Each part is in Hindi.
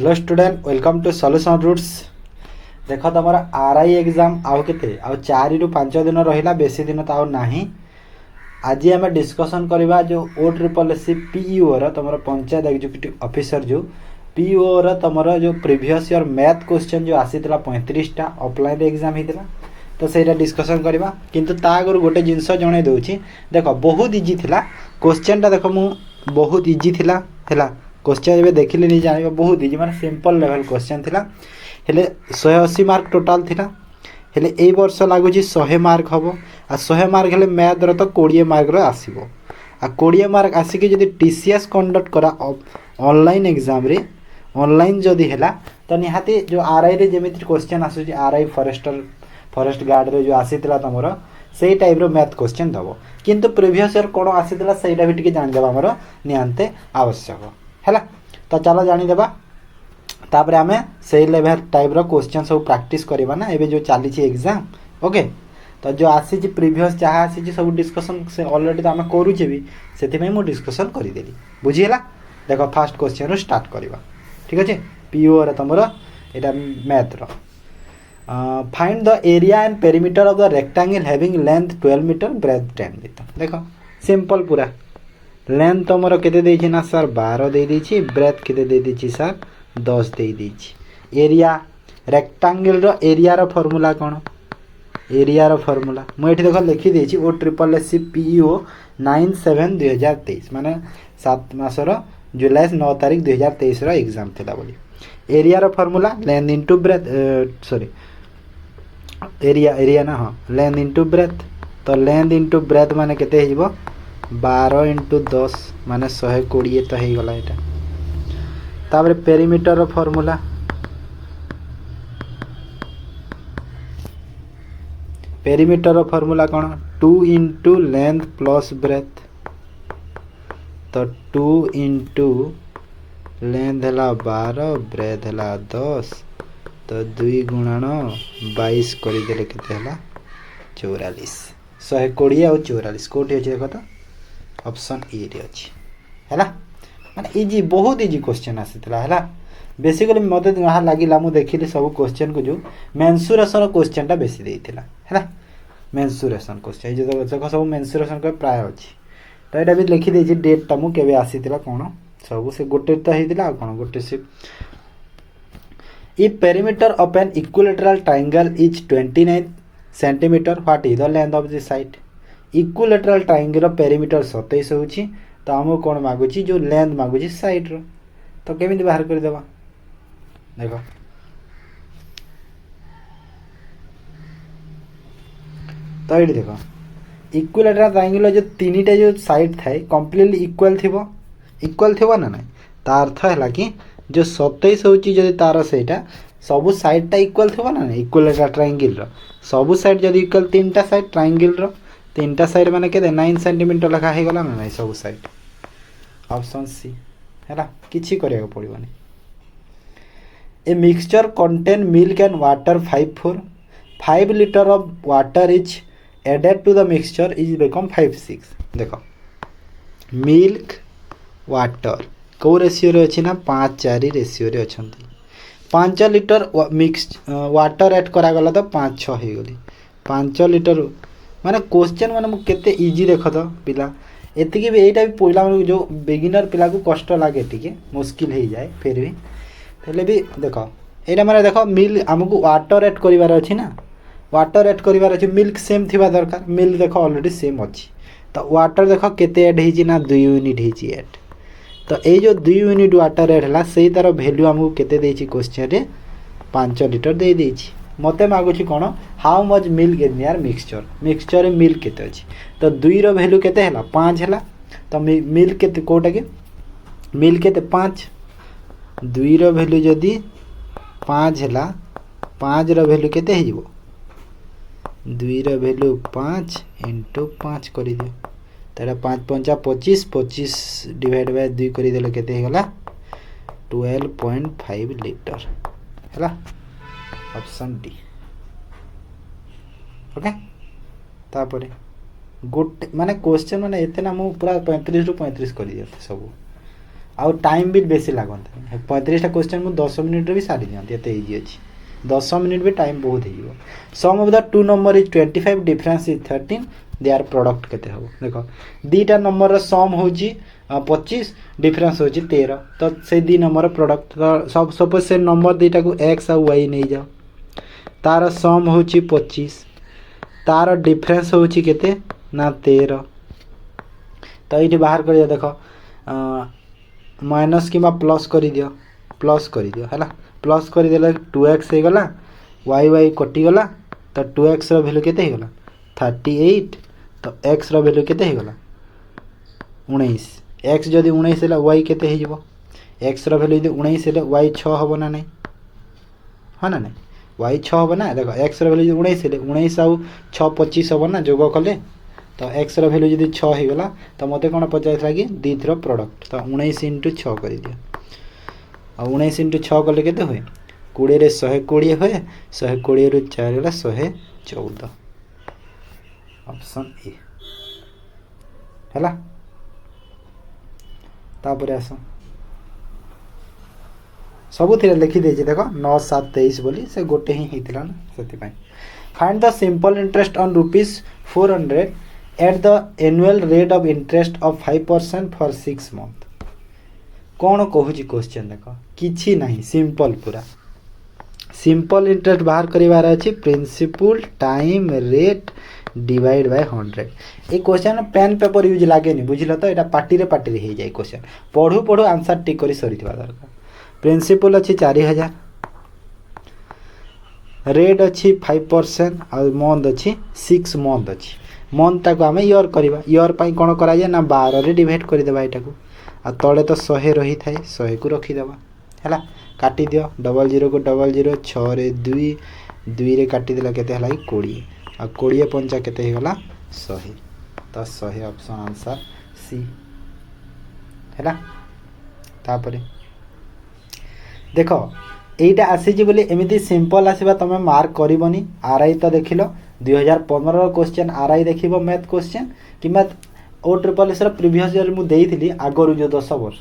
Hello student welcome to solution roots. देख तुम आरआई एग्जाम आउ के आउ 4 ରୁ 5 दिन रहा बेसी दिन तो ना। आज आम डिस्कसन करवा जो OSSC PEO तुम पंचायत एग्जीक्यूटिव ऑफिसर जो PEO तुम जो प्रीवियस ईयर मैथ क्वेश्चन जो आसी 35टा ऑफलाइन एग्जाम होता तो सहीटा डिस्कसन करवा। किंतु ता आगर गोटे जिनस जन दूसरी देख बहुत इजी थिला क्वेश्चन टा। देख मु बहुत इजी थिला हैला क्वेश्चन ए देखिले नहीं जानिबा बहुत इजी माने सिंपल लेवल क्वेश्चन थिला। हेले 180 मार्क टोटाल थिला। हेले ए वर्ष लागुची 100 मार्क हबो आ 100 मार्क हेले मैथ रो तो 20 मार्क रो आसीबो आ 20 मार्क आसिके जदि TCS कंडक्ट करा ऑनलाइन एग्जाम रे ऑनलाइन जदि हेला तो निहाती जो आरआई रे जेमिति क्वेश्चन आसुची आरआई फॉरेस्ट गार्ड रे जो आसीतिला तमरो सेही टाइप रो मैथ क्वेश्चन दबो। किंतु प्रीवियस ईयर कोन आसीतिला सेहीटा भी टिके जानि देबा हमरो नियंते आवश्यक हैला। तो चलो जानि देबा तापर आमे सेही लेवल टाइप रो क्वेश्चन सब प्रैक्टिस करबा ना एबे जो चली छी एग्जाम। ओके तो जो आसी छी प्रीवियस जहा आसी छी सब डिस्कशन से ऑलरेडी तो आमे करू छी भी सेति में मु डिस्कशन करि देली बुझी हैला। देखो फर्स्ट क्वेश्चन रो स्टार्ट करबा ठीक अछि। पीओ रे तमरो एटा मैथ रो find the area and perimeter of the rectangle having length 12 metre breadth 10 metre. देखो सिंपल पूरा लेंथ तुमरो केते देछि ना सर 12 दे देछि ब्रेथ केते दे देछि सर 10 दे देछि। एरिया रेक्टेंगल रो एरिया रो फार्मूला कोन एरिया रो फार्मूला मु एठी देखो लिखि देछि OSSC PEO 97 2023 माने 7 मास रो जुलाई 9 तारिख 2023 रो एग्जाम थिला बोली। एरिया रो formula length into breadth sorry area ना हाँ लेंथ इनटू ब्रेथ तो लेंथ इनटू ब्रेथ माने केते हिजबो 12 इंटू 10 माने 120 तो हो गला एटा। तापर पेरीमीटर रो फार्मूला कोन 2 इंटू लेंथ प्लस ब्रेथ तो 2 इंटू लेंथ है 12 ब्रेथ है 10 तो 2 गुणन 22 करदेले केते हला 44 120 और 44 कोठी अछि देखो तो ऑप्शन ए रे अछि हैला। माने इजी बहुत इजी क्वेश्चन आसीतला हैला। बेसिकली मते यहाँ लागिला मु देखिली सब क्वेश्चन को जो मेंसुरेशन क्वेश्चन टा बेसी देइतिला हैला। मेंसुरेशन क्वेश्चन जे देखो सब मेंसुरेशन को प्राय अछि तो एटा भी लिखि देछि डेट टा मु केबे आसीतिला कोन सब से गोटे तो हेतिला कोन गोटे से। If perimeter of an equilateral triangle is 29 centimeter, what is the length of the side? Equilateral triangle perimeter 27 होची तो हमको कौन मागुची जो लेंथ मागुची साइड रो तो केमिति बाहर कर देबा। देखो तो ये देखो इक्विलेटरल ट्रायंगल जो तीनटा जो साइड थाए कंप्लीटली इक्वल थिबो ना नहीं तार अर्थ हैला कि जो 27 होची जदि तार सेटा सबु साइड टा इक्वल थिबो ना नहीं इक्विलेटरल ट्रायंगल रो सबु साइड जदि इक्वल तीनटा साइड ट्रायंगल रो तीनटा साइड माने केते 9 सेंटीमीटर लखा हे गला ना नहीं सबु साइड ऑप्शन सी हैला किछि करिया पड़िबोनी। A mixture contain milk and water 5 litre of water is added to the mixture is become 5-6। देखो मिल्क वाटर को रेशियो रे अछि ना 5-4 रेशियो रे अछंती 5 लीटर मिक्स वाटर ऐड करा गला तो 5-6 हो गली 5 लीटर माने क्वेश्चन माने केते इजी देखो तो पिला एतिकी भी एटा भी पहिला जो बिगिनर पिला को कष्ट लागे टिके मुश्किल हो जाए फिर भी पहले भी देखो एटा माने देखो मिल्क हमको वाटर ऐड करिवार अछि ना वाटर ऐड करिवार अछि मिल्क सेम थिबा दरकार मिल्क देखो ऑलरेडी सेम अछि तो वाटर देखो केते ऐड हेछि ना 2 यूनिट हेछि ऐड तो ये जो 2 यूनिट वाटर ऐड है से तार वैल्यू आमको केते देछि क्वेश्चन रे 5 लीटर दे देछि। मते मागुछि कोन हाउ मच मिल्क इन यार मिक्सचर रे मिल्क केते अछि तो 2 रो वैल्यू केते हैला 5 हैला तो मिल्क केते कोटा के मिल्क केते 5 2 रो वैल्यू जदी 5 हैला 5 रो वैल्यू केते हेजिवो 2 रो वैल्यू 5 * 5 करि दियो तेरा 5-5 25 25 डिवाइड बाय 2 करी देले केते हे गला 12.5 लीटर हैला ऑप्शन डी। ओके तापरे गोटे माने क्वेश्चन माने एते ना मु पूरा 35 रु 35 करी दियते सब आउ टाइम भी बेसी लागता 35टा क्वेश्चन मुझे 10 मिनिट भी सारी दिखाती एत इजी अच्छी 10 मिनिट भी टाइम बहुत हो sum of the two number is 25 difference is 13 their product केते हो देखो दीटा नंबर सम हो 25 डिफरेंस हो 13 तो से दी नंबर प्रोडक्ट तो सब सपोज से नंबर दीटा को एक्स और वाई नहीं जाओ तार सम हो 25 तार डिफरेंस हो केते ना 13 तो ये बाहर कर देख माइनस कि प्लस कर दियो है प्लस करदे 2x हो गला वाई वाई कटिगला तो 2x भैल्यू केते हो गला 38 तो x भैल्यू केते हो गला 19 x जदि 19 है वाई केते हो x भैल्यू जदि 19 है वाई 6 हम ना नहीं हाँ ना नहीं वाई 6 हम ना देख x भैल्यू 19 है 19 आउ 6 25 हम ना जोग कले तो x भैल्यू जदि 6 हो गला तो मते कौन पचार कि दी थ्रो प्रोडक्ट तो 19 इंटू 6 कर दियो और 19 इंटू 6 कले केते हुए 20 रे 120 हुए 120 रु 4 गला 114 ऑप्शन ए हैला तापर आस सबु थिरे लिखि देछि देखो 9 7 23 बोली से गोटे ही हेतिला ना सेति पई find the simple interest on rupees 400 at the annual rate of interest of 5% for 6 month कौन कहूँ क्वेश्चन देख किछि नहीं सिंपल पूरा सिंपल इंटरेस्ट बाहर करिवार अछि principal time rate divide by 100 a question pen paper use लागे नहीं बुझल तो एटा पार्टी रे हो जाए क्वेश्चन पढ़ू पढ़ू आंसर टिक करी सरीथिबा दरकार प्रिंसिपल अछि 4000 रेट अछि 5% और मंथ अछि 6 मंथ अछि मंथ ताको आमे ईयर करबा ईयर पई कोन करा जाय ना 12 रे डिवाइड कर देबा एटा को आ तले तो 100 रही थाए 100 को रखी देबा हैला काटी दियो 00 को 00 6 रे 2 2 रे काटी देला केते हला 20 आ 20 पंचा केते हे गला 100 तो 100 ऑप्शन आंसर सी हैला तापरे देखो एटा आसी जी बोली एमिति सिंपल आसीबा तमे मार्क करिवनी आरआई तो देखिलो 2015 क्वेश्चन आरआई देखिबो मैथ क्वेश्चन कि मैथ ओ ट्रिपल एस प्रीवियस ईयर मु देइथिली आगरु जो 10 वर्ष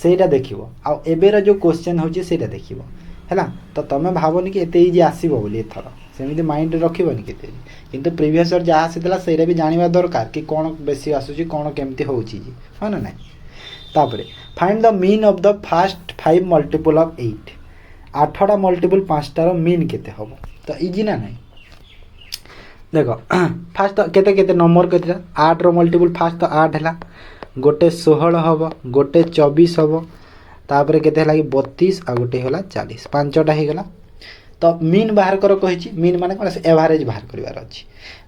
सेटा देखिबो आ एबेर जो क्वेश्चन होची सेटा देखिबो हैला तो तमे भाबोनी कि एते इजी आसीबो बोली एथर सेमिति माइंड रखिबोनी केते किंतु प्रीवियस ईयर जहा आसीतला सेटा भी जानिबा दरकार कि कोन बेसी आसुची कोन केमति होउची जी हा ना नाही तापरे find the mean of the first 5 multiple of 8 आठटा मल्टीपल 5टार मीन केते हबो तो इजी ना नाही देखो फास्ट तो केते केते नंबर केते 8 रो मल्टीपल फास्ट तो 8 हैला गोटे 16 हबो गोटे 24 हबो तापरे केते हैला कि 32 आ गोटे होला 40 पांचटा हे गला तो मीन बाहर करो कहिची मीन माने कोन एवरेज बाहर करिवार अछि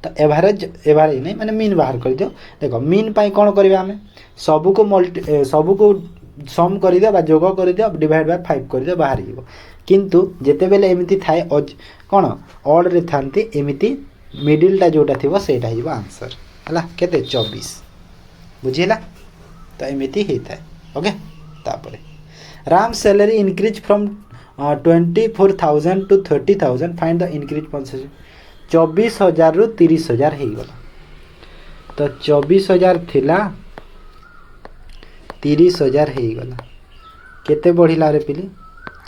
तो एवरेज नहीं माने मीन बाहर कर दियो देखो मीन पाई कोन करबा हमें सब को सम कर दियो बा जोग कर दियो डिवाइड बाय 5 कर दियो बाहर जीवो किंतु जेते बेले एमिति थाए कोन ऑड रे थांती एमिति मिडिल टा जोटा थिबो सेटा हिबो आंसर हला केते 24 बुझिला तो एमिति हे थाए ओके तापरे Ram salary increase from 24,000 to 30,000 find the increase percentage 24,000 रु 30,000 हे गला तो 24,000 थिला 30,000 हे गला केते बढ़िला रे पिली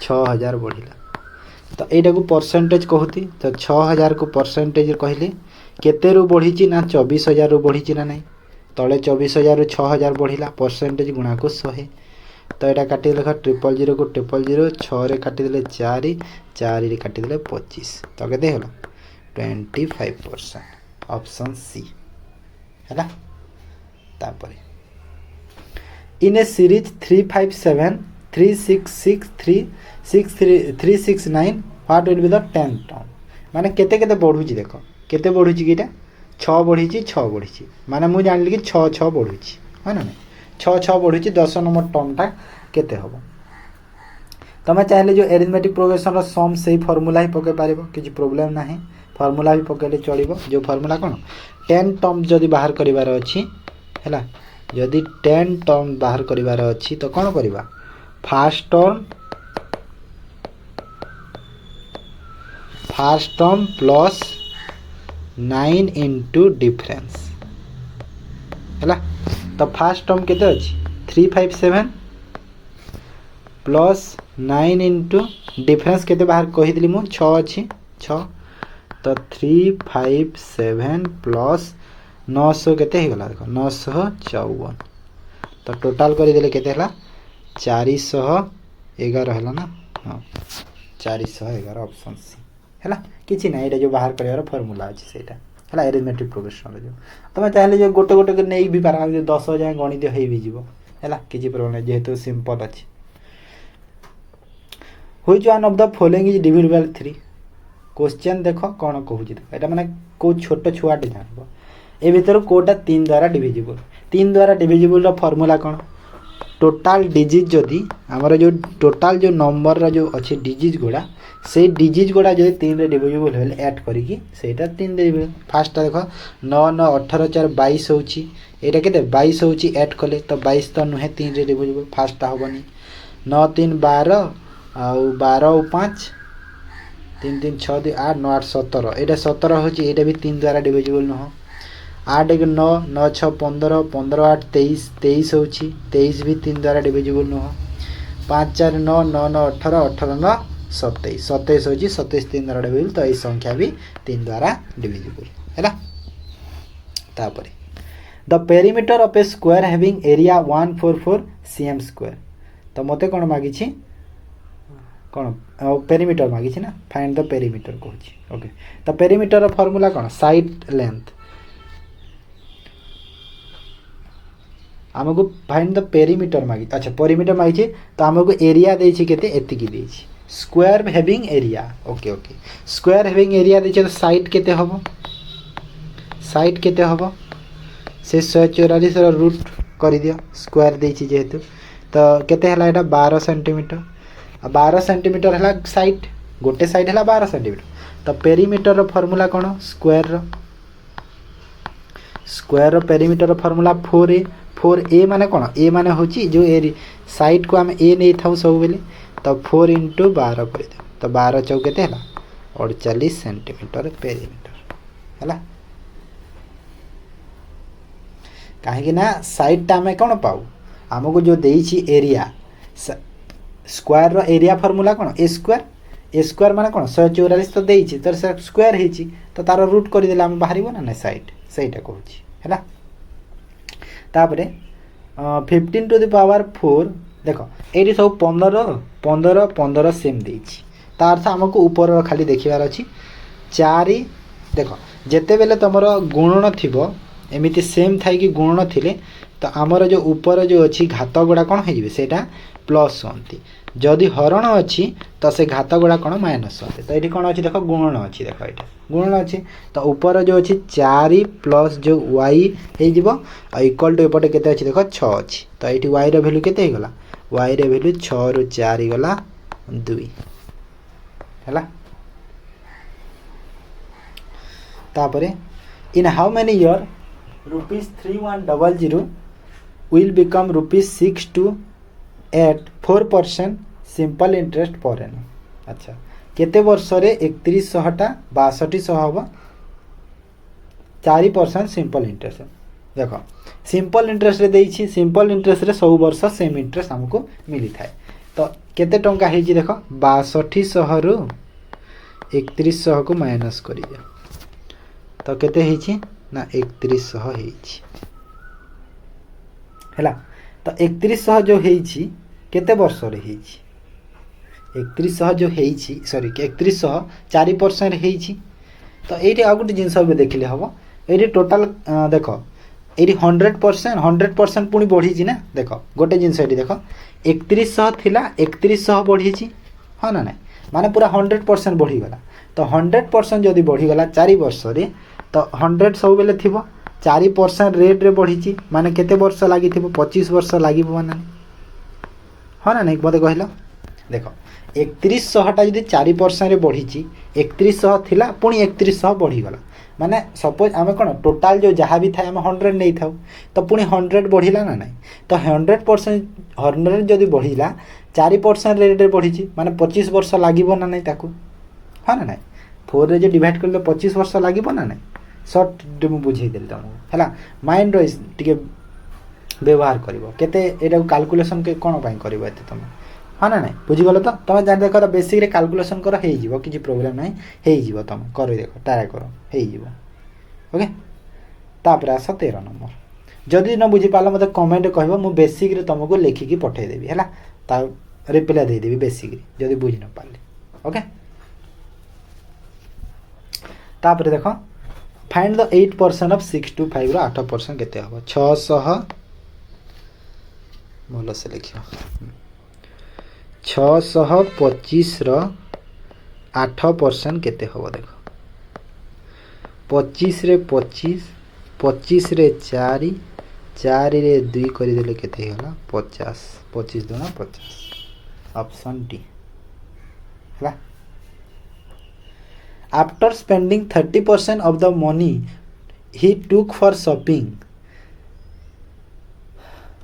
6,000 बढ़िला तो एटा को परसेंटेज कहती तो 6,000 को परसेंटेज कहली केते रु बढ़ीची ना 24,000 रु बढ़ीची ना नहीं तले 24,000 रु 6,000 बढ़िला परसेंटेज गुणा को 100 तो यहाँ काटी देख 000 को 000 6 रे काटी देले 4 4 रे काटी देले 25 तो केते होला 25% ऑप्शन सी हैला तापरे in a series 357 366 369 what will be the 10th term माने केते केते बढ़ुची देखो केते बढ़ुची कीटा 6 बढ़ीची 6 बढ़ीची माने मु जानली कि 6 6 बढ़ुची है ना 6 6 बढ़ुची 10 नंबर टर्मटा केते हबो तमे चाहिले जो एरिथमेटिक प्रोग्रेशन रो सम सेही फार्मूला ही पके पारिबो किछि प्रॉब्लम नाही फार्मूला भी पकेले चलिबो जो फार्मूला कोन 10 टर्म जदी बाहर करिवार अछि हैला जदी 10 टर्म बाहर करिवार अछि तो कोन करिबा first term plus 9 into difference हैला तो फर्स्ट टर्म केते अछि 357 प्लस 9 इंटू डिफरेन्स केते बाहर कहीदि मु 6 अच्छी 6 तो 357 प्लस 900 केते गला देख 954 तो टोटाल करदेले केते हला 411 है ना। हाँ 411 ऑप्शन सी है किसी ना ये जो बाहर कर फर्मूला अच्छे से है एरिथमेटिक प्रोग्रेशन जो तुम चाहे जो गोटे गोटे को नहीं भी पार 10 जाए गणित हो भी जीव है किसी प्रोब्लेम नहीं जेहेतु सिंपल अच्छी। Which one of the following is divisible 3 question देख कौन कहूँ देख यहाँ मैंने कौ छोट छुआटे जान ए भर कौटा 3 द्वारा डिविजिबल 3 द्वारा डिविजिबल फॉर्मूला कौन टोटाल डिजिज जदि आमर जो टोटाल जो नंबर जो अच्छे डिजिज गुड़ा से डिजिज गुड़ा जो 3 रे डिविजिबल हेले ऐड करिकी सेटा 3 डिविजिबल फास्ट देख 9 9 18 4 22 होची एटा केते 22 होची ऐड कले तो 22 तो नुहे 3 रे डिविजिबल फास्ट होबनी 9 3 12 आउ 12 और 5 3 3 6 2 8 9 8 17 एटा 17 होची एटा भी 3 द्वारा डिविजिबल न हो 8 1 9 9 6 15 15 8 23 23 होची 23 भी 3 द्वारा डिविजिबल न हो 5 4 9 9 9 18 18 9 27 27 होची 27 3 द्वारा डिविजिबल तो ये संख्या भी 3 द्वारा डिविजिबल हैला। तापरे the perimeter of a square having area 144 cm square तो मते कोन मागी छी कौन पेरीमीटर मागी ना फाइंड द पेरीमीटर कहूँ ओके तो पेरीमीटर फॉर्मूला कौन साइड लेंथ आमको फाइंड द पेरीमीटर मागी अच्छा पेरीमीटर मागी तो आमको एरिया देछि केते एतिकी देछि square having area okay okay square having area देछि तो साइड केते हबो साइड केते हबो से 144 रो रूट कर दियो स्क्वायर देछि जेहेतु तो केते हला एटा 12 सेंटीमीटर 12 सेंटीमीटर है साइड गोटे साइड है 12 सेंटीमीटर तो पेरीमीटर रो फॉर्मूला कौन स्क्वायर रो पेरीमीटर रो फॉर्मूला 4a माने कौन ए माने होची जो ए साइड को आम ए नहीं था सब बेले तो 4 इंटू 12 कर दे तो 12 चौक केते हला 48 सेंटीमीटर पेरीमीटर है कहीं ना साइड टा आम कौन पाऊ आमको जो देइछि area square rho area formula कौन ए स्क्वायर माने कौन 144 तो देइछि तो स्क्वायर हेछि तो तार रूट कर देला हम बाहरिबो ना साइड सेटा कहूछि हैला। तापरे 15 टू द पावर 4 देखो एटी सब 15 15 15 सेम देइछि तार अर्थ हमको ऊपर खाली देखिबार अछि 4 देखो जेते बेले तमरो गुणन थिबो एमिति सेम थाई कि गुणन थिले तो आमर जो ऊपर जो अच्छी घात गुड़ा कौन हो सेटा प्लस होती जदि हरण अच्छी तो से घात गुड़ा कौन माइनस होते तो ये कौन अच्छी देख गुणन अच्छी देख ये गुणन अच्छी तो ऊपर जो अच्छी 4 प्लस जो y हो इक्वल टू एपटे केते अच्छी देख 6 अच्छी तो ये y रो वैल्यू केते गला y रो वैल्यू 6 रु 4 गला 2 हैला। तापरे in how many year ₹3100 will become ₹628 4% simple interest पर एन अच्छा केते वर्ष रे 3100 टा 6200 हम 4% सिंपल इंटरेस्ट देखो सिंपल इंटरेस्ट रे देइछि सिंपल इंटरेस्ट रे सब वर्ष सेम इंटरेस्ट हमको मिली थाए तो केते टंका हे जी देखो 6200 रु 3100 को माइनस करि दियो तो केते हे छी ना 3100 हे छी हैला तो 3100 जो हे छी केते वर्ष रे हे छी 3100 जो है सॉरी 3100 4% है तो ये आ गोटे जिनस देखले हम ये टोटाल देख ये 100% पुणी बढ़ी ना देख गोटे जिनस ये देख 3100 थिला 3100 बढ़ी हाँ ना ना माने पूरा 100% बढ़ीगला तो 100% जदि बढ़ीगला 4 वर्ष रे तो 100 सब बेले थी 4% रेट रे बढ़ी माने केते वर्ष लगी 25 वर्ष लगे ना हाँ ना नहीं मत कहल देख 3100 टा जदि 4% बढ़ी 3100 थिला पुणी 3100 बढ़ीगला माने सपोज आम कौन टोटाल जो जहाँ भी था 100 नहीं था तो पुणी 100 बढ़िला ना नहीं तो 100% जदि बढ़िला 4% रेट रे बढ़ी माने 25 वर्ष लगे ना नहीं ताकू हाँ ना नहीं 4 रे जो डिवाइड कर 25 वर्ष लगे ना नहीं सर्ट मुझे बुझेदेली तुमको है माइंड टे व्यवहार कर केते एटा कैलकुलेशन के कौन कर तुम हाँ ना नहीं बुझीगल तो तुम जान देख बेसिक कैलकुलेशन कर हो किसी प्रोब्लेम नहीं हो तुम कर देख ट्राए कर हो ओके तापर आस 13 नंबर जदि न बुझीपार मत कमेंट कह मु बेसिक तुमको लिखिकी पठेदेवी है रिप्लाई देदेवी बेसिक जदि बुझी न पारे ओके तापर देख फाइंड द 8% ऑफ 625 8% केते हबो 600 भल से लिख 625 8% केते हबो देख 25 रे 25 25 रे 4 4 रे 2 कर देले केते होला 50 25 दुना 50 ऑप्शन डी है after spending 30% of the money he took for shopping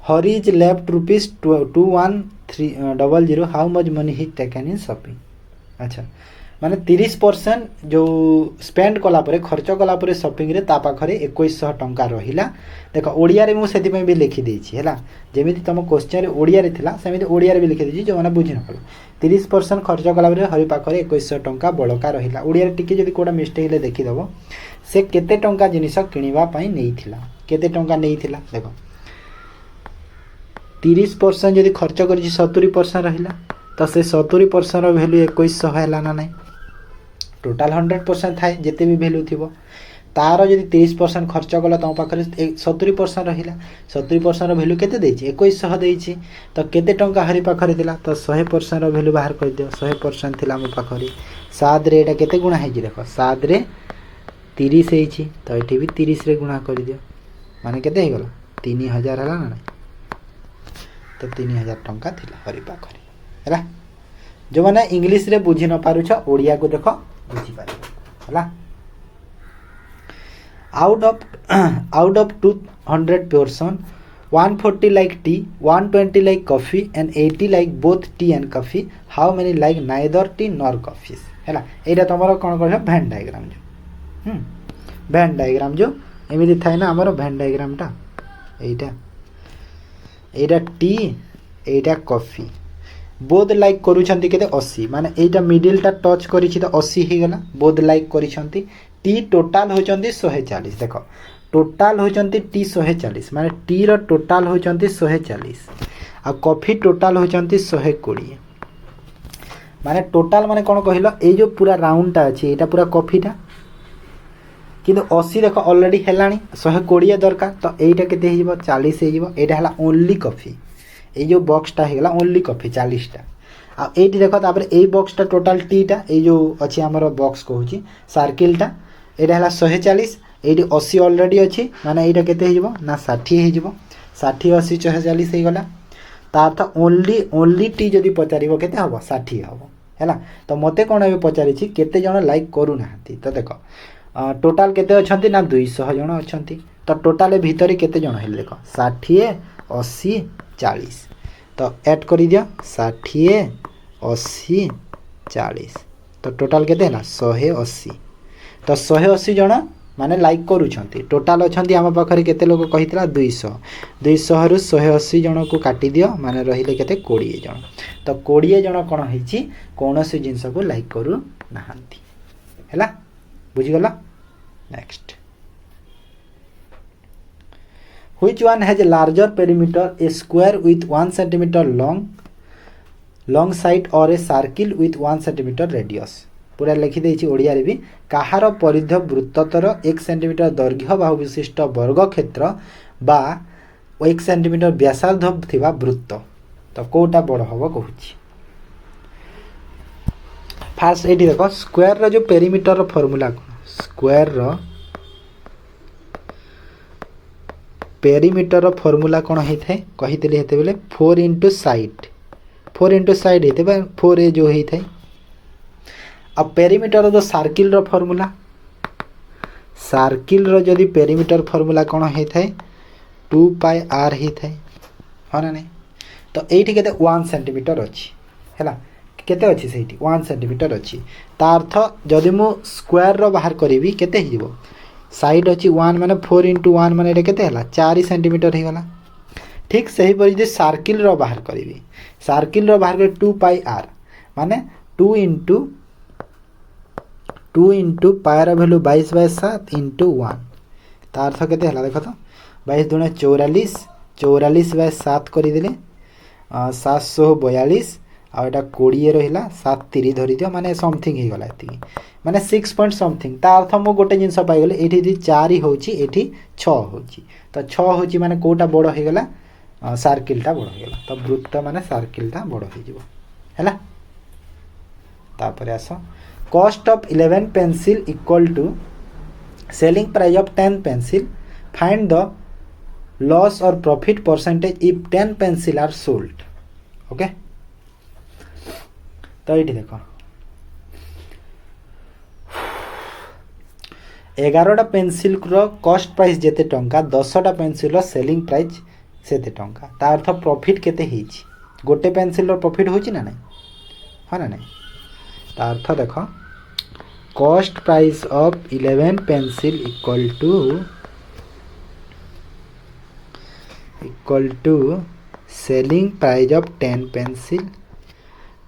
Hari is left rupees 21300 how much money he taken in shopping अच्छा माने 30% जो स्पेंड कला परे खर्च कला परे शॉपिंग रे ता पाखरे 2100 टंका रहिला देखो ओडिया रे मु सेति पे भी लिखि देछि हैला जेमिति तुम क्वेश्चन रे ओडिया रे थिला सेमिति ओडिया रे भी लिखि देछि जो माने बुझि न पड़ो 30% खर्च कला परे हरि पाखरे 2100 टंका बळका रहिला ओडिया रे टिके जदी कोडा मिस्टेक ले देखि दबो से केते टंका जिनिस किनिबा पई नै थिला केते टंका नै थिला देखो 30% जदी खर्च करिछि 70% रहिला तो से 70% रो वैल्यू 2100 हैला ना नै टोटाल 100% थाए जिते भी वैल्यू थी तार जब 30% खर्च कला तुम पाखे 70% रहा 70% वैल्यू केते 2100 देछि तो केते टंका हरि पाखरे दिला तो 100% वैल्यू बाहर कर दियो 100% थिला मो पाखरे 7 रे एटा केते गुणा हे देखो 7 रे 30 हेछि तो एठी भी 30 रे गुणा कर दियो माने केते हे गला 3000 हला ना तो 3000 टंका थिला हरि पाखरे हैला जो माने इंग्लिश रे बुझी न पारुछ ओडिया को देखो बुझी पारे हला out of 200 person 140 like tea 120 like coffee and 80 like both tea and coffee how many like neither tea nor coffee हैला एटा तमरो कोन कहला वेन डायग्राम जो वेन डायग्राम जो एमिति थाय ना हमरो वेन डायग्राम टा एटा टी एटा कॉफी बोध लाइक करूछंती केते 80 माने एटा मिडिल टा टच करिछि तो 80 हे गला बोध लाइक करिछंती टी टोटल होचंती 140 देखो टोटल होचंती टी 140 माने टी रो टोटल होचंती 140 आ कॉफी टोटल होचंती 120 माने टोटल माने कोन कहिलो ए जो पूरा राउंड टा अछि एटा पूरा कॉफी टा किंतु 80 देखो ऑलरेडी हेलानी 120 दरकार तो एटा केते हे जिवो 40 हे जिवो एटा हला ओनली कॉफी ए जो बॉक्स टा हेगला ओनली कॉफी 40 टा आ एटी देखो तापर ए बॉक्स टा टोटल टी टा ए जो अछि हमर बॉक्स कहूची सर्किल टा एटा हला 140 एटी 80 ऑलरेडी अछि माने एटा केते हे जिवो ना 60 हे जिवो 60 80 140 हे गला ता अर्थ ओनली टी जदी पचारिबो केते हबो 60 हबो हैला तो मते कोन ए पचारि छी केते जण लाइक करू नाहंती तो देखो टोटल केते अछंती ना 200 जण अछंती तो टोटल भीतर केते जण हेले देखो 60 80 40 तो ऐड कर दिया 60 80 40 तो टोटल केते हैला 180 तो 180 जण माने लाइक करूछंती टोटल अछंती हम पाखरे केते लोग कहितला 200 200 रु 180 जण को काटी दियो माने रहिले केते 20 जण तो 20 जण कोन हेची कोनोसी जिंस को लाइक करू नाहंती हैला बुझी गला next Which one has a larger perimeter, a square with 1 centimeter long side or a circle with 1 centimeter radius? पूरा लिखि देछि ओडिया रे भी काहार परिध वृत्ततर 1 सेंटीमीटर दैर्घ्य बाहु विशिष्ट वर्ग क्षेत्र बा 1 सेंटीमीटर व्यासार्ध थिबा वृत्त तो कोटा बड़ हबो कहूछि फास्ट एठी देखो स्क्वायर रो जो पेरीमीटर रो formula square rho perimeter formula कौन होता है कही हेते बेले 4 इंटू साइड हेते 4 ए जो होता है अब पेरीमीटर जो सर्किल रो फॉर्मूला सर्किल रो जदी पेरीमीटर फॉर्मूला कौन होता है 2 पाई आर होता है हाँ ना नहीं तो एठी केते 1 सेंटीमीटर अच्छी हैला केते अच्छी सेठी 1 सेंटीमीटर अच्छी ता अर्थ जदी मु स्क्वायर रो बाहर करिवि केते हिजबो साइड अच्छी 1 माने 4 इंटू 1 माने केते हला 4 सेंटीमीटर ही गला ठीक सही पर जे सर्किल रो बाहर करिवि सर्किल रो बाहर 2 पाई आर माने 2 इंटू पाई रो वैल्यू 22/7 इंटू 1 तार अर्थ केते हला देखो तो 22 दूने 44 44/7 करदेले 742 आटा 20 रहा 7 3 धरी दियो माने समथिंग हो गला एति माने 6 पॉइंट समथिंग ता अर्थ मो गोटे जिंस पाई गले एठी दी 4 होची एठी 6 होची तो 6 होची माने कोटा बड़ हो गला सर्किल टा बड़ हो गला तो वृत्त माने सर्किल टा बड़ हो जिवो हैला तापर आसो cost of 11 pencil equal to selling price of 10 pencil find the loss और profit percentage if 10 pencil are sold okay तो ये देख 11टा पेंसिल कॉस्ट प्राइस जेते टंका 10टा पेंसिल सेलिंग प्राइस सेते टंका ता अर्थ प्रॉफिट केते हिची गोटे पेंसिल प्रॉफिट होची ना नहीं हाँ ना नहीं ता अर्थ देख cost price of 11 pencil equal to selling price of 10 pencil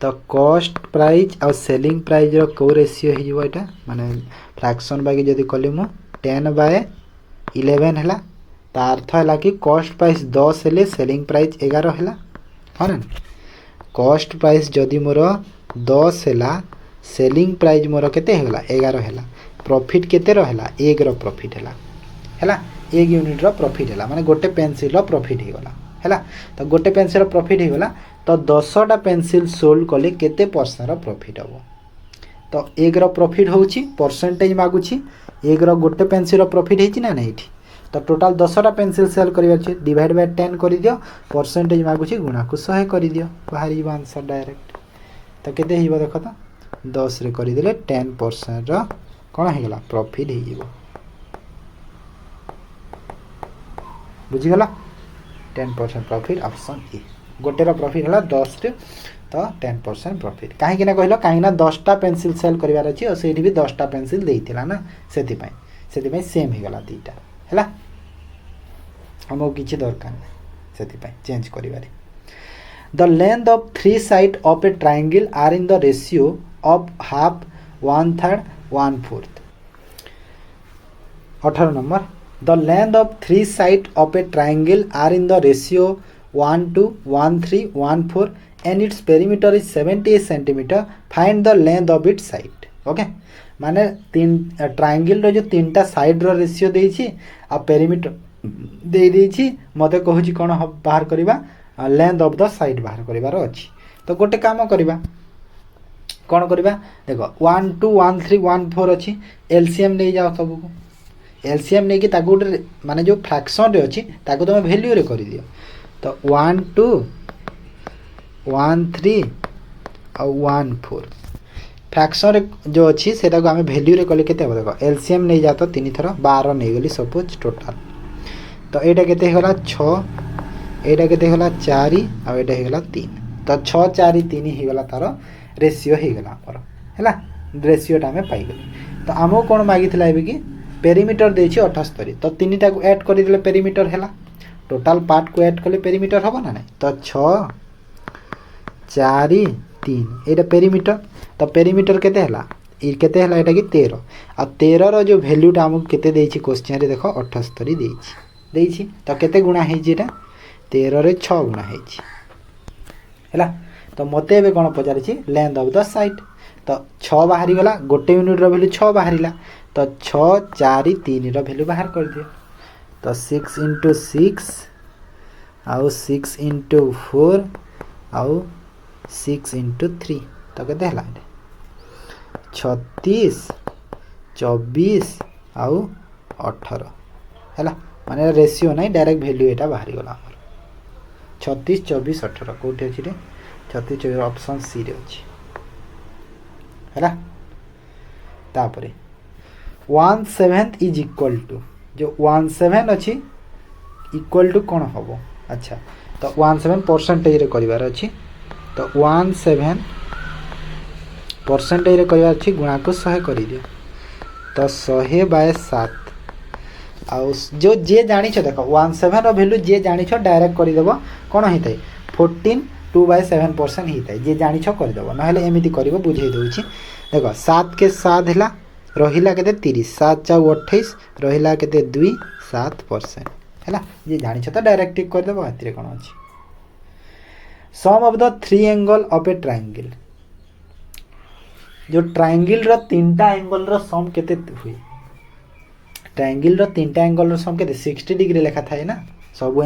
तो कॉस्ट प्राइस और सेलिंग प्राइस रो को रेशियो हो एटा माने फ्रैक्शन बाकी जदी कली मु 10/11 हला ता अर्थ हला कि कॉस्ट प्राइस 10 हेले सेलिंग प्राइस 11 हला हाँ ना कॉस्ट प्राइस जदी मोर 10 हला सेलिंग प्राइस मोर केते हला 11 हला प्रॉफिट केते रहला 1 रो प्रॉफिट हला 1 यूनिट रो प्रॉफिट हला माने गोटे पेंसिल रो प्रॉफिट हो गला हैला तो गोटे पेंसिल प्रॉफिट हो गला तो 10टा पेंसिल सोल्ड कले केते परसेंट प्रॉफिट हम तो 1 रो प्रॉफिट होची परसेंटेज मागुची 1 रो गोटे पेंसिल प्रॉफिट हेची ना नहीं तो टोटल 10टा पेंसिल सेल करिवार छै डिवाइड बाय 10 करि दियो परसेंटेज मागुची गुणा को 100 करि दियो बाहर जीव आंसर डायरेक्ट तो केते हिबो देखो तो 10 रे करि देले 10% रो कोन हे गला प्रॉफिट हे जीवो बुझी गला 10% प्रॉफिट ऑप्शन ए गोटेर प्रॉफिट है 10 रे तो 10% प्रॉफिट कहीं ना कहल कहीं 10टा पेंसिल सेल करार अच्छी और से भी 10टा पेंसिल देता ना से सेम हो गला दीटा है हमको किसी दरकार नहीं से चेंज कर the length of 3 side of a triangle are in the ratio of half 1/3 1/4 18 number the length of 3 side of a triangle are in the ratio 1:1:3:1:4 and its perimeter is 78 cm find the length of its side okay माने तीन ट्रायंगल रो जो तीनटा साइड रो रेशियो देछि आ पेरीमीटर दे देछि मते कहूछि कोन बाहर करबा लेंथ ऑफ द साइड बाहर करबार अछि तो गोटे काम करबा कोन करबा देखो 1 2 1 3 1 4 अछि एलसीएम नै जाओ सब को एलसीएम नै कि ताको माने जो फ्रैक्शन रे अछि ताको तुम वैल्यू रे कर दियो तो 1 2 1 3 और 1 4 फ्रैक्शन जो अच्छी से आम वैल्यू रे कले केते देखो एलसीएम नहीं जा तो 3 थर 12 नहीं गली सपोज टोटाल तो यहाँ केते होला 6 यहाँ केते होला 4 और यहाँ होगा 3 तो 6 4 3 हो गला तार रेशियो हो गला हमर हैला रेशियोटा आम पाइगले तो आमको कौन मागी कि पेरीमीटर देछि 78 तो 3टा को ऐड कर देले पेरीमीटर हैला टोटाल पार्ट को ऐड कले पेरीमीटर हम ना नहीं तो 6 4 3 एटा पेरीमीटर तो पेरीमीटर केते हला ई केते हला एटा कि 13 आ 13 रो जो वैल्यूटा हमको केते देछि क्वेश्चन रे देखो 78 देछि तो केते गुणा हे जेटा 13 रे 6 गुणा हे हैला तो मते एबे कोन पचारि छि लेंथ ऑफ द साइड तो 6 बाहरी गला गोटे यूनिट रो वैल्यू 6 बाहरीला तो 6 4 3 रो वैल्यू बाहर कर दियो तो 6 × 6 आउ 6 × 4 आउ 6 × 3 तो केते हला 36 24 आउ 18 हैला माने रेशियो नहीं डायरेक्ट वैल्यू एटा बाहरी गला हमर 36 24 18 कोठी अछि रे 36 24 ऑप्शन सी रे अछि हैला तापरे 1/7 इज इक्वल टू जो 1/7 अछि इक्वल टू कोन हबो अच्छा तो 1/7 परसेंटेज रे करिवार अछि तो 1/7 परसेंटेज रे करिवार अछि गुणा को 100 करि दियो तो 100/7 आउ जो जे जानि छ देखो 1/7 रो वैल्यू जे जानि छ डायरेक्ट करि देबो कोन हेतै 14 2/7% ही थाए जे जानिछ करदेव ना एमती कर बुझे दूसरी देख 7 के 7 है रहा के 30 7 × 28 रहा के 2-7% है जी जानिछ तो डायरेक्ट करदेव ए कौन अच्छी sum of the 3 angle of a triangle जो ट्रायंगल रो तीनटा एंगल रो सम केते हुए ट्रायंगल रो तीनटा एंगल रो सम केते 60 डिग्री लेखा थाए ना सब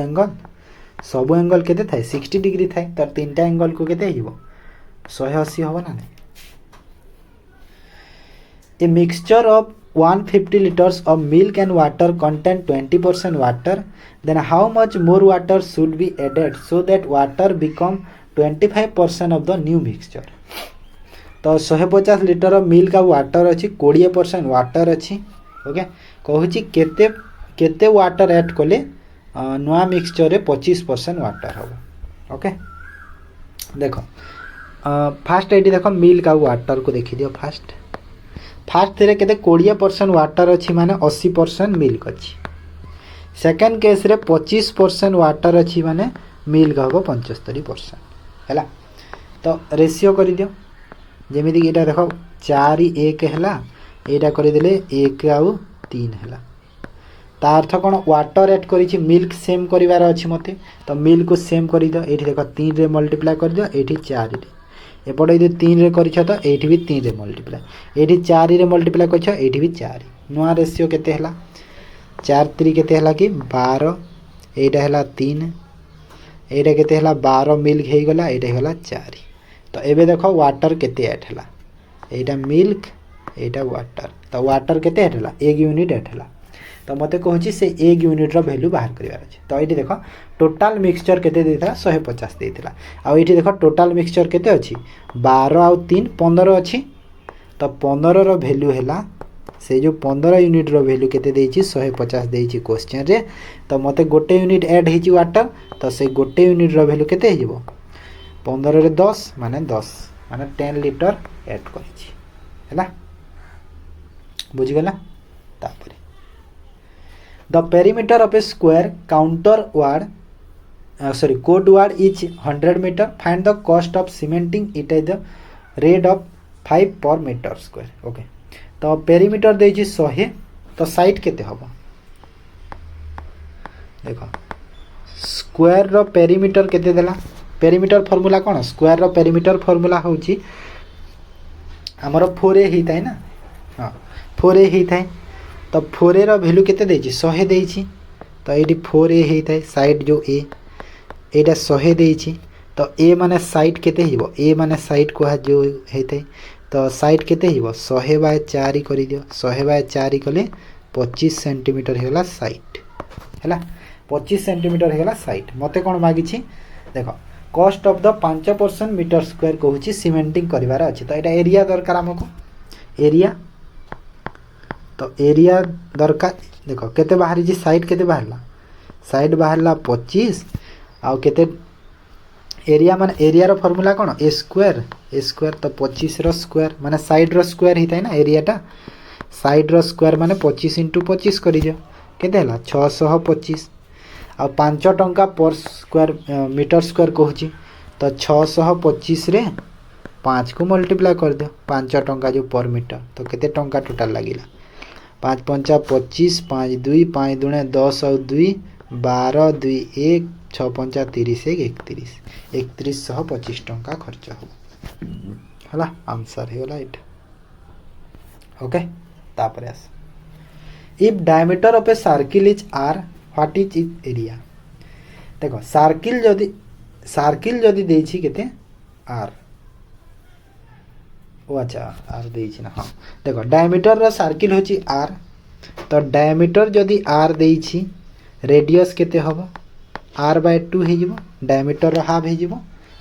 एंगल केते थाए 60 डिग्री थाए तर तीनटा एंगल को केते हिबो 180 होबो ना a mixture of 150 liters of milk and water contain 20% water then how much more water should be added so that water become 25% of the new mixture तो 150 लिटर मिल्क और वाटर अच्छी 20% वाटर अच्छी ओके कहूँ केते केते वाटर ऐड कले नुआ मिक्सचर रे 25% वाटर हम ओके देख फास्ट ये देख मिल्क और वाटर को देखी दियो फास्ट थे के 20% वाटर अच्छी माने 80% मिल्क अच्छी सेकेंड केस रे 25% वाटर अच्छी माने मिल्क हम 75% है तो रेशियो कर दियो जमीक यहाँ देख 4-1 है यहाँ करदे 1 आउ 3 है अर्थ कौन वाटर एड कर मिल्क सेम करार अच्छी मत तो मिल्क को सेम कर दियो ये देख 3 रे मल्टीप्लाई कर दियो ये 4 रे एपटे यदि 3 रे कर तो ये भी 3 रे मल्टीप्लाई ये 4 रे मल्टीप्लाई कर ये भी 4 नुआ रेशियो केते हला 4-3 केते हला कि 12 यहाँ है 3 यहाँ केते हला 12 मिल्क हो गला यहाँ होगा 4 तो एबे देखो वाटर केते ऐड हला यहाँ मिल्क यहाँ वाटर तो वाटर केते ऐड हला 1 यूनिट ऐड हला तो मते कहूँ से 1 यूनिट रो वैल्यू बाहर करार अच्छे तो ये देख टोटाल मिक्सचर केते देता 150 देता आउ ये देख टोटाल मिक्सचर केते अच्छी 12 आउ 3 15 अच्छी तो 15 रो वैल्यू है से जो 15 यूनिट रो वैल्यू केते देइछि 150 देइछि क्वेश्चन रे तो मते गोटे यूनिट ऐड हेछि वाटर तो से गोटे यूनिट रो वैल्यू केते हेजिवो 15 रे 10 माने 10 लिटर ऐड करिछि हैला बुझि गला तापरे the perimeter of a square courtyard is 100 metre find the cost of cementing it at the rate of 5 per metre square okay तो पेरीमीटर देइछि 100 तो साइड केते हबो देखो स्क्वायर रो पेरीमीटर केते देला पेरीमीटर फॉर्मूला कौन स्क्वायर रो पेरीमीटर फॉर्मूला होची हमर 4a ही थाए ना हां 4a ही थाए तो 4a रो वैल्यू केते देछि 100 देछि तो एडी 4a ही थाए साइड जो a एडा 100 देछि तो a माने साइड केते हिबो a माने साइड को जो हे थाए तो साइड केते हिबो 100/4 करि दियो 100/4 कले 25 सेंटीमीटर हेला साइड हैला 25 सेंटीमीटर हेला साइड मते कोन मागिछि देखो cost of the 5% metre square कहूँ सीमेंटिंग करिवार अच्छे तो यहाँ एरिया दरकार आमको एरिया तो एरिया दरकार देखो केते बाहरी साइड केते बाहरला साइड बाहरला 25 आउ केते एरिया माने एरिया रो फार्मूला कोन ए स्क्वायर तो 25 रो स्क्वायर माने साइड रो स्क्वायर हिताय ना एरियाटा साइड रो स्क्वायर माने 25 × 25 करि दियो केते हला 625 आ 5 टंका पर स्क्वायर मीटर स्क्वायर कहूँ तो 625 रे 5 को मल्टीप्लाई कर दियो 5 टंका जो पर मीटर तो केते टंका टोटल लागिला 5×5 25 5×2 5×2 10 और 2 12 2 1 6×5 30 1 3125 टंका खर्च हो हला आंसर हे होला इट ओके तापर आस if diameter of a circle is r what is it area देखो सर्किल जदि देछि केते r ओ अच्छा r देछि ना हां देखो डायमीटर रो सर्किल होछि r तो डायमीटर जदि r देछि रेडियस केते हबो r/2 हे जिवो डायमीटर रो हाफ हे जिवो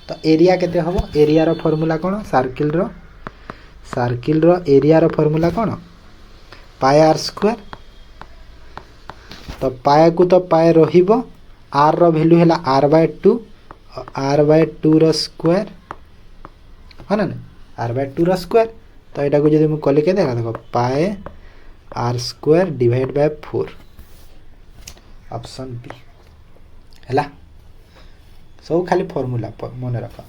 तो एरिया केते हबो एरिया रो फार्मूला कोन सर्किल रो एरिया रो फार्मूला कोन पाई r² तो पाए को तो पाए रहिबो r रो वैल्यू हैला r/2 r/2 रो स्क्वायर है ना r/2 रो स्क्वायर तो एटा को जदि मु कले के देखो पाए r² divide by 4 option B हैला सब खाली फॉर्मूला मन रख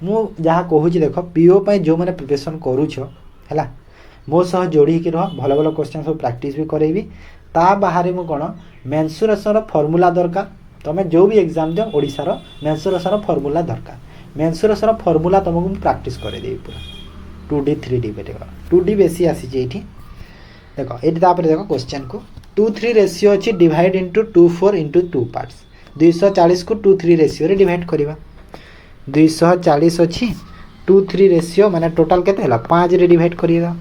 मु जहाँ कहूँ देख पीओ जो मैंने प्रिपरेशन करुछ है मो सह जोड़ी रह भल भल क्वेश्चन सब प्रैक्टिस भी करेबी ता बाहर मु कौन मेन्सुरेशन फॉर्मूला दरकार तुम जो भी एग्जाम दो ओडिशार मेन्सुरेशन फॉर्मूला दरकार मेन्सुरेशन फॉर्मूला तुमको प्रैक्टिस करेदेवी पूरा 2D 3D पे 2D बेसी आसी देख ये देखो क्वेश्चन को 2:3 रेशियो अच्छी डिवाइड इंटू 2:4 इंटू 2 पार्ट्स 240 को 2:3 रेशियो रे डिवाइड करवा 240 अच्छी 2:3 रेशियो माने टोटल केते हला 5 रे डिवाइड करिए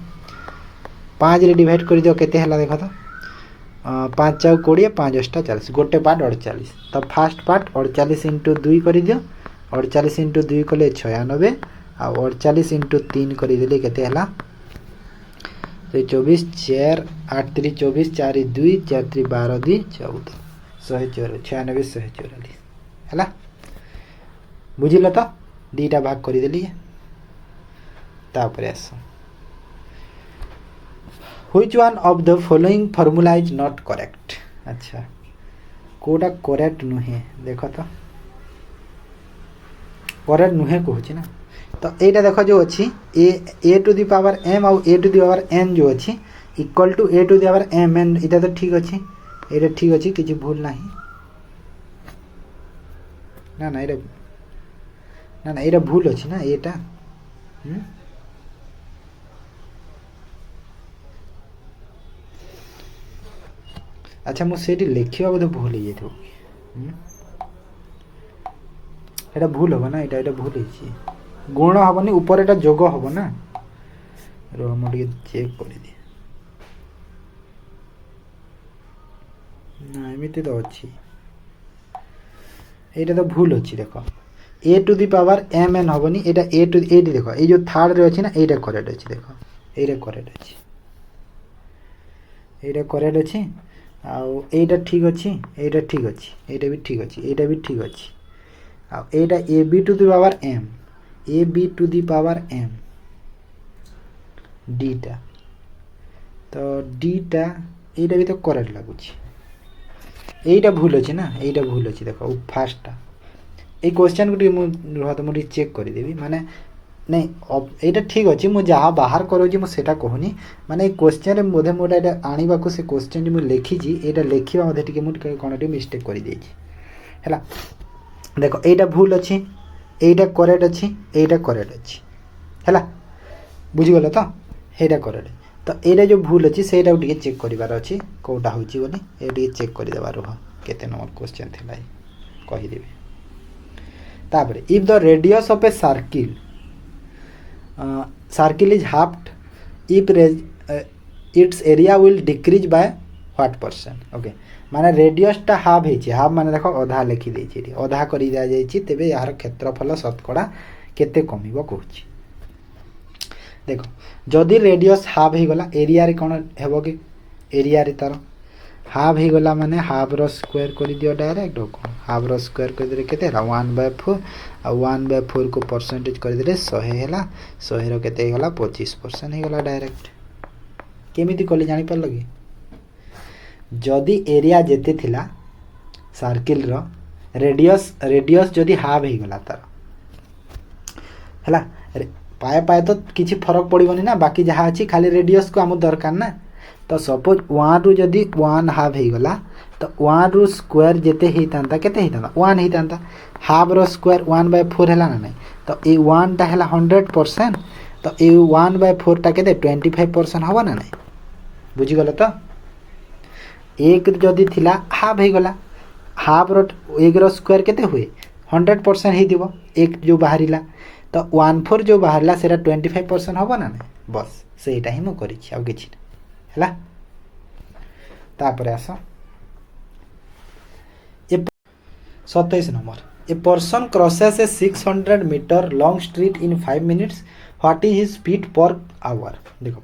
5 रे डिवाइड कर दियो केते हला देखो तो 5 चौ 20 5 अष्टा 40 गोटे पार्ट 48 तो फास्ट पार्ट 48 इंटू 2 कर दियो 48 इंटू 2 कले 96 आ 48 इंटू 3 कर देले केते हला 24 4 8 3 24 4 2 4 3 12 2 14 194 144 है बुझिल तो दीटा भाग करदेली तापर आस which one of the following formula is not correct अच्छा कोटा करेक्ट नुहे देख तो करेक्ट नुहे कहूँ ना तो यहाँ देख जो अच्छी a to the power m आउ a to the power n जो अच्छी equal to a to the power m n इटा तो ठीक अच्छी ये ठीक अच्छी किसी भूल ना ना ना ये ना ना ये भूल अच्छी ना येटा अच्छा मुझे लिखा बोधे भूल हो जाए भूल हम ना यहाँ भूल हो गुण हेनी ऊपर एटा जोग हम ना रह मुझे चेक कर दिए ना एमती तो अच्छी यहाँ तो भूल अच्छी देख a to the power m n हेनी यहाँ ए टू ए देख ये जो थर्ड रे अच्छी ना यहाँ करेक्ट अच्छी देख ये करेक्ट अच्छी यहाँ करेक्ट अच्छी आईटा ठीक अच्छी यहाँ ठीक अच्छी यहाँ भी ठीक अच्छी यहाँ भी ठीक अच्छी आईटा a b to the power m a b to the power m डीटा तो डीटा यहाँ भी तो करेक्ट लगुच यहीटा भूल अच्छे ना यहीटा भूल अच्छे देख फास्टा ये क्वेश्चन को रुह तो मुझे चेक करदेवी माने नहीं यहाँ ठीक अच्छे मुझे जहाँ बाहर करोजी मुझे कहूनी माने क्वेश्चन बोधे मोटा यहाँ आने से क्वेश्चन मुझे लिखी यहाँ लिखा मत कौन टे मिस्टेक कर है देख यहाँ भूल अच्छी यहीटा करेक्ट अच्छी यहीटा करेक्ट अच्छी है बुझीगल तो यहाँ करेक्ट तो यहाँ जो भूल अच्छी से चेक करार अच्छी कौटा हूँ ये चेक करदे रुह केते नंबर क्वेश्चन थी कहीदेवी तापर if the radius of a circle circle is halved if it's area will decrease by what percent okay माने रेडियसटा हाफ है हाफ माने देख अधा लिखी देछि अधा कर दिया जाइछि तेबे यार क्षेत्रफल शतकड़ा केते कमिबो कहूछि देख जदि रेडियस हाफ हो गला एरिया रे कोन हेबो कि एरिया रे तार हाफ हो गला माने हाफ रो स्क्वायर कर दियो डायरेक्ट हाफ रो स्क्वायर कर दे केते 1/4 आ 1/4 को परसेंटेज कर दे 100 हैला 100 रो केते गला 25% हो गला डायरेक्ट केमिति कले जानि पर लगी जदि एरिया जेते थिला सर्किल रो रेडियस जदि हाफ हो गला तार हैला पाए पाए तो किसी फरक पड़ोनी ना बाकी जहाँ अच्छी खाली रेडियस को आम दरकार ना तो सपोज 1 रु जदि 1 हाफ हो गला तो 1 रु स्क्वायर जेते होता केते होता 1 होता हाफ रो स्क्वायर 1/4 है ना नहीं तो ये 1 टा है 100% तो ये 1/4 टा केते 25% हवा ना नहीं बुझीगल तो एक जदि थिला हाफ हो गला हाफ रो एक रो स्क्वायर केते हुए 100% हो एक जो बाहरिला तो 1/4 जो बाहरला सेरा 25% हबो ना नहीं बस सेटा ही मु करिछि आ किछि हला तापर आस ए 27 number a person crosses a 600 metre long street in 5 minutes what is his speed per hour देखो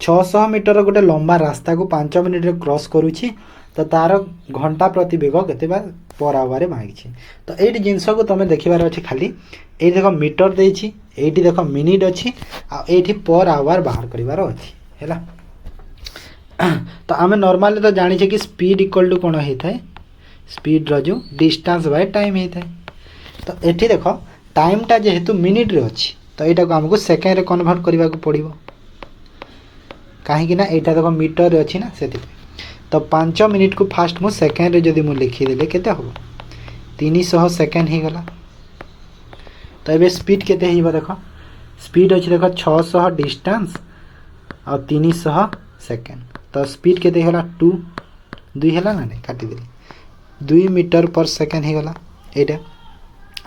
600 मीटर गोटे लंबा रास्ता को 5 मिनिट रे क्रॉस करूछि तो तार घंटा प्रति बेग केते बार पर आवर मांगी तो ये जिनस को तुम देखार अच्छे खाली ये देख मीटर देछि एठी देख मिनिट अच्छी आठी पर आवर बाहर करार अच्छी है तो आम नॉर्मली तो जानी कि स्पीड इक्वल टू कौन होता है स्पीड रो जो डिस्टेंस बाय टाइम होता है तो एठी देख टाइमटा जेहेतु मिनिट रे अच्छी तो यहाँ को आमको सेकेंड रे कन्वर्ट करने को पड़ो कहीं यहाँ देख मीटर रे अच्छी ना से तो 5 मिनिट को फास्ट मु सेकेंड रे जदि मु लिखिदेले केते हम 300 सेकेंड हो गला। तो ये स्पीड केते हो देख स्पीड अच्छी देख 600 डिस्टेंस और 300 सेकेंड तो स्पीड केते होला 2 है ना नहीं काटिदेली 2 मीटर पर सेकेंड हो गला यहाँ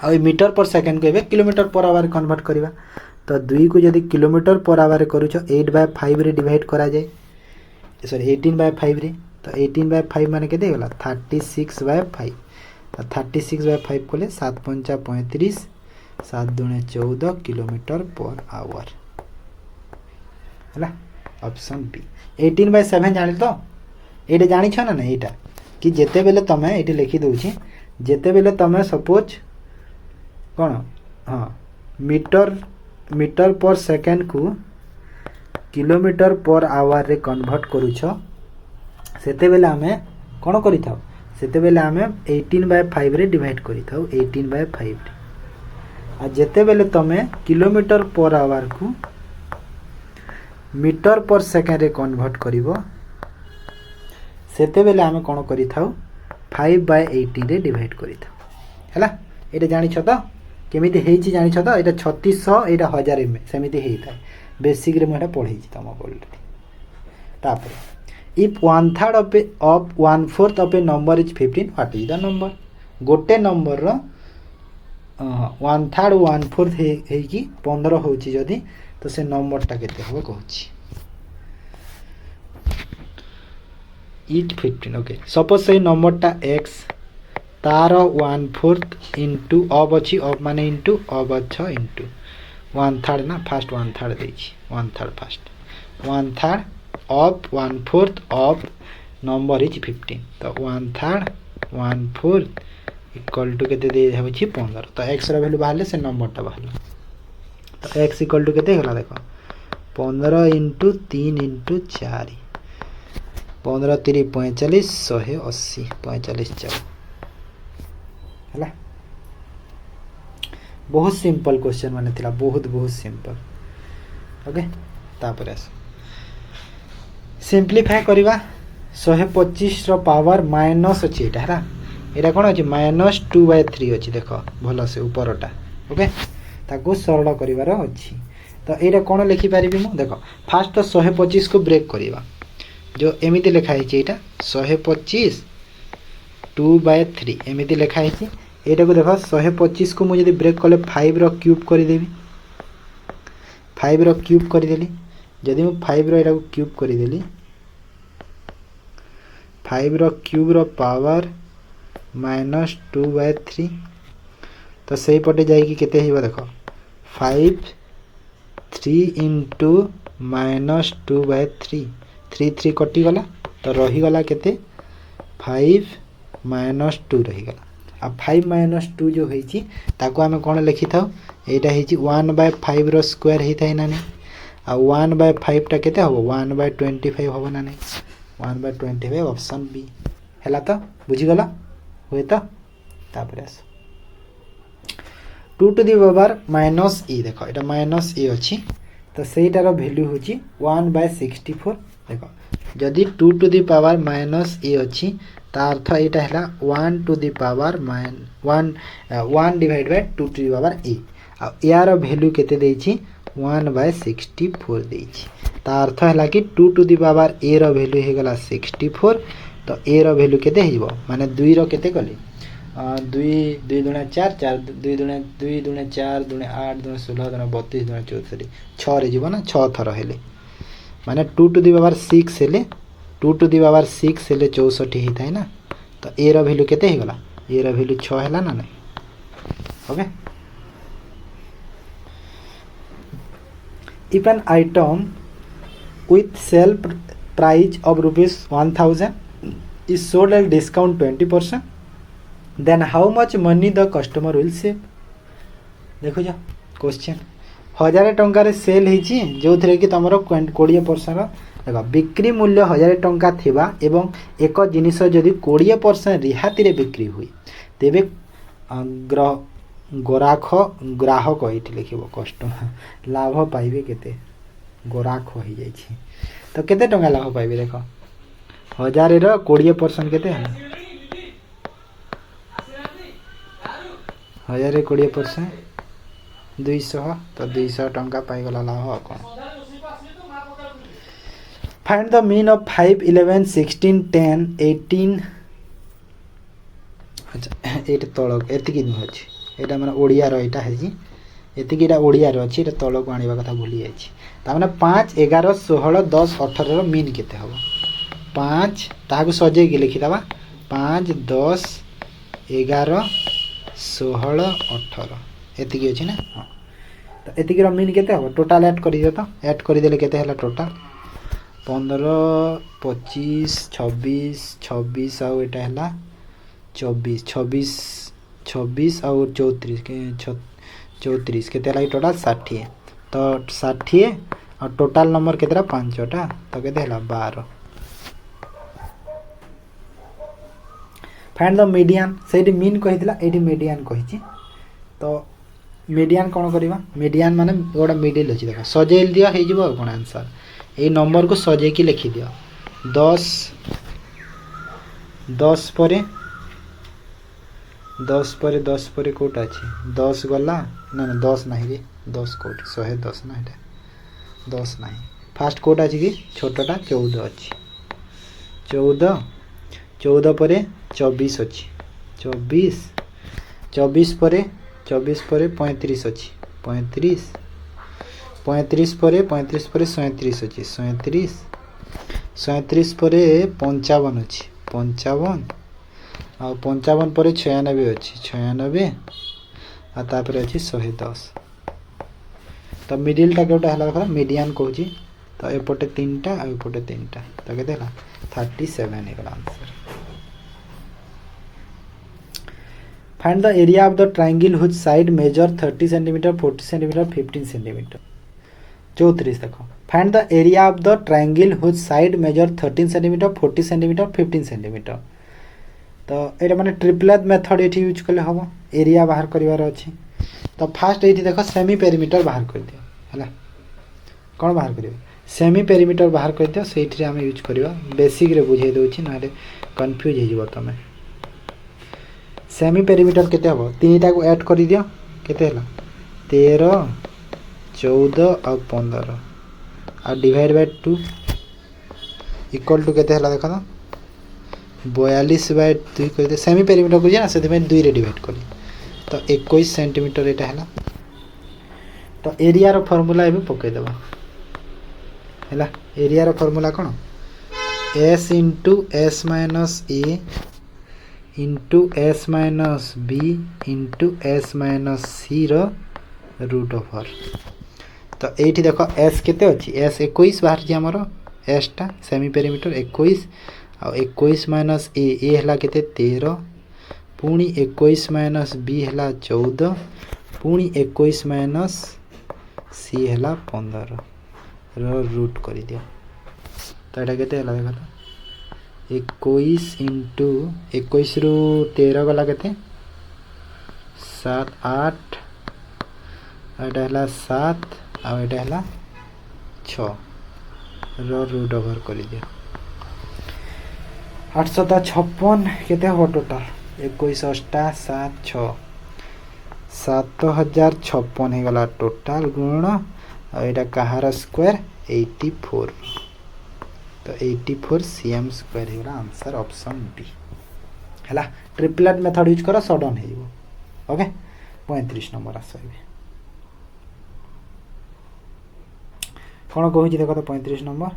आ मीटर पर सेकेंड को किलोमीटर पर आवर कन्वर्ट करवा तो 2 को जदि किलोमीटर पर आवर करुच 8/5 रे डिवाइड करा जाए सॉरी 18/5 रे तो 18/5 माने केते होला 36/5 36/5 कोले 7 पंचा 35 7 दूने 14 किलोमीटर पर आवर है ऑप्शन बी 18/7 जानी तो ये जानी ना ना यहाँ कि जिते बेले तमें ये लिखि दूची जिते बेले तमें सपोज कौन हाँ मीटर पर सेकेंड को किलोमीटर पर आवर रे कन्वर्ट करूछ सेते बेले आमे कौन करि थाउ सेते बेले आमे 18/5 रे डिवाइड करि थाउ 18/5 रे आ जेते बेले तमे किलोमीटर पर आवर को मीटर पर सेकेंड रे कन्वर्ट करिवो सेते बेले आमे कौन करि थाउ 5/80 रे डिवाइड करि थाउ हैला एटा जानि छ तो केमिति हेछि जानि छ तो एटा 3600 एटा 1000 में सेमिति हेइ थाए बेसिक रे मोटा पढै छि तम ऑलरेडी तापर if 1/3 of 1/4 of a number is 15 what is the number गोटे नंबर रो 1/3 1/4 हेइ कि 15 होछि जदी तो से नंबर टा केते हो कहछि इट 15 ओके सपोज से नंबर टा x तार 1/4 इंटू अब अच्छी अब माने इंटू अब अच्छा इंटू 1/3 ना फास्ट 1/3 देछि 1/3 fast 1/3 of 1/4 of number is 15 तो 1/3 1/4 इक्वल टू केते दे होछि 15 तो x रो वैल्यू बाहरले से नंबर टा बाहरला तो x इक्वल टू केते होला देखो 15 इंटू 3 इंटू 4 15 3 45 180 45 4 है बहुत सिंपल क्वेश्चन माने थिला बहुत बहुत सिंपल ओके तापर आस सिंप्लीफाई करवा 125 रो पावर माइनस अछि एटा है एटा कोन अछि -2/3 अछि देखो भलो से ऊपरटा ओके ताको सरल करिवार अछि तो एटा कोन लिखि पारिबी मु देखो फास्ट तो 125 को ब्रेक करवा जो एमिति लिखा है एटा 125 2/3 एमिति लिखा है एटा को देखो 125 को मुझे ब्रेक कले 5 रो क्यूब कर देबी 5 रो क्यूब कर देली जदी मु 5 रो एटा को क्यूब कर देली 5 रो क्यूब रो पावर -2/3 तो सही पटे जाई कि केते हेबो देखो 5 3 इंटू -2/3 3 3 कटि गला तो रही गला केते 5 -2 रही गला आ 5 - 2 जो हेछि ताको हमें कोन लिखि थाउ एटा हेछि 1/5 रो स्क्वायर हेइ थाइ ना नै आ 1/5 टा केते होबो 1/25 होबो ना नै 1/25 ऑप्शन बी हैला तो बुझी गला होय तो तापर आस 2 टू द पावर -e देखो एटा -e अछि तो सेटार वैल्यू होछि 1/64 देखो जदि 2 टू द पावर -e अछि ता अर्थ एटा हैला 1 to the power -1 divide by 2 to the power e आ यार वैल्यू केते देछि 1/64 देछि ता अर्थ हैला कि 2 टू द पावर a रो वैल्यू हे गला 64 तो a रो वैल्यू केते हिबो माने 2 रो केते कली 2 2 दुना 4 4 2 दुना 4 दुना 8 दुना 16 दुना 32 दुना 64 6 रे जीवो ना 6 थर हेले माने 2 टू द पावर 6 हेले 2 टू द पावर 6 हेले 64 ही थाए ना तो a रो वैल्यू केते हे गला a रो वैल्यू 6 हैला ना नै okay if an item with sale price of rupees 1000 is sold at discount 20% then how much money the customer will save देखो जा क्वेश्चन 1000 टंका रे सेल हेची जो थरे कि तमरो 20% देखो बिक्री मूल्य 1000 टंका थिबा एवं एक जिनिस जदि 20% रिहाती रे बिक्री हुई तेबे गराख ग्राहक ये लिख कस्टमर लाभ पाइबे केते गराख हो जाइए तो केते टंका लाभ पाइबे देख 1000 रो 20% केते है 1000 20% 200 तो 200 टंका पाई गला लाभ कौन फाइंड द मीन ऑफ 5 11 16 10 18 अच्छा एट तलक एतिकी नुह अछि एटा माने ओडिया रो एटा है जी एतिकीटा ओडिया रो अछि एटा तलक आनिबा कथा भूली जाइछि ता माने 5 11 16 10 18 रो मीन केते हबो 5 ताहाकु सजे के लिखि दबा 5 10 11 16 18 एतिकी अछि ना हां तो एतिकी रो मीन केते हबो टोटल ऐड करि दियो तो ऐड करि देले केते हला टोटल 15 25 26 26 आउ एटा हला 24 26 26 और 34 के 34 केते लाई टोटल 60 तो 60 और टोटल नंबर केतेरा 5टा तो केते हला 12 फाइंड द मीडियन सेठी मीन कहितला एठी मीडियन कहिछि तो मीडियन कोन करबा मीडियन माने गोडा मिडिल अछि देखा सजेल दिया हे जिवो कोन आंसर ए नंबर को सजे की लिखि दियो 10 10 परे 10 परे कोटा अछि 10 गला ना ना 10 नाही रे 10 कोट 110 ना एटा 10 नाही फास्ट कोट अछि कि छोटटा 14 अछि 14 परे 24 अछि 24 परे 35 अछि 35 परे 37 अछि 37 परे 55 अछि 55 आ 55 परे 96 अछि 96 आ तापर अछि 110 तो मिडिल टा केटा हला देखा मीडियन कहूची तो एपटे 3टा आ एपटे 3टा तो केते हला 37 हे answer find the area of the triangle which side measure 30 cm 40 cm 15 cm 34 देखो find the area of the triangle which side measure 13 cm 40 cm 15 cm तो एटा माने ट्रिपलेट मेथड एठी यूज करले हबो एरिया बाहर करिवार अछि तो फास्ट एठी देखो सेमी पेरीमीटर बाहर कर दियो हला कोन बाहर करियो सेमी पेरीमीटर बाहर कर दियो सेठी रे हम यूज करबा बेसिक रे बुझाई दोछि नाले कंफ्यूज हे जिवो तमे सेमी पेरीमीटर केते हबो तीनटा को ऐड करि दियो केते हला 13 14 और 15 और डिवाइड बाय 2 इक्वल टू केते हला देखा तो 42 बाय 2 कर दे सेमी पेरीमीटर को जे से में 2 रे डिवाइड करी तो 21 सेंटीमीटर एटा हला तो एरिया रो फार्मूला एबे पके देबा हला एरिया रो formula cone s * s - a into s minus b into s minus c row root over तो एठी देखो s केते अछि s 21 बाहर जे हमरो s टा सेमी पेरीमीटर 21 और 21 माइनस a a हला केते 13 पुणी 21 माइनस b हला 14 पुणी 21 माइनस c हला 15 रो रूट करि दियो तो एटा केते हला देखो तो 21 इंटू 21 रु 13 गला केते 7 8 एटा हला 7 आ एटा हला 6 रो रूट ओवर करि दियो 856 केते हो टोटल 21 8 7 6 7056 हे गला टोटल गुण आ एटा कहार स्क्वायर 84 तो 84 cm स्क्वायर हे गला आंसर ऑप्शन डी हला ट्रिपलेट मेथड यूज करो सडन हे जिवो ओके 35 नंबर आसबे कोन कहूची देखो तो 35 number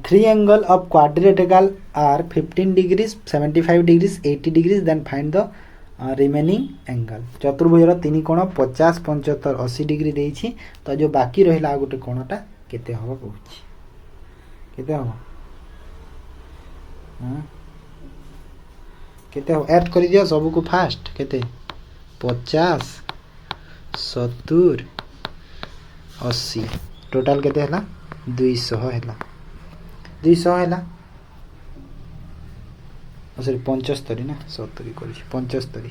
three angle of quadrilateral are 15 degrees 75 degrees 80 degrees then find the remaining angle चतुर्भुज रो तीन कोण 50 75 80 डिग्री देइछि तो जो बाकी रहिला गोटे कोणटा केते हबो कहूची केते हबो हां केते हो ऐड करि दियो सब को फास्ट केते 50 70 80 टोटल केते हला 200 हला 200 हला सॉरी 75 ना 70 करी 75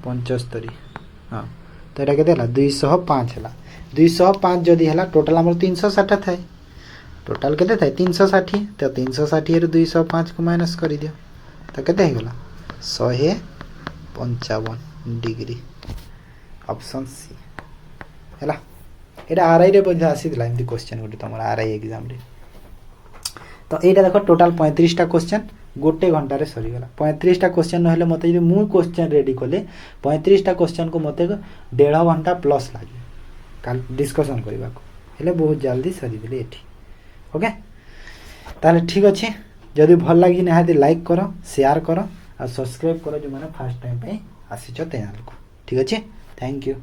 75 हाँ तो यहाँ के 205 है 205 जदि है टोटाल आम 360 थाए टोटाल के 360 तो 360 रु 205 को माइनस कर दियो तो के 155 डिग्री ऑप्शन सी है एटा आरआई रे बोझ आसीला एमती क्वेश्चन गोटे तुम आरआई एग्जाम रे तो यहाँ देख टोटाल 35टा क्वेश्चन गोटे घंटे सरीगला 35टा क्वेश्चन ना मत मु क्वेश्चन रेडी कले 35टा क्वेश्चन को मत 1.5 घंटा प्लस लगे डिस्कसन करने को बहुत जल्दी सरीदेली ये ओके ताले ठीक अच्छे जदि भल लगी निहाती लाइक कर शेयर कर और सब्सक्राइब कर जो मैंने फर्स्ट टाइम पे आसीच चैनल को ठीक अच्छे थैंक यू।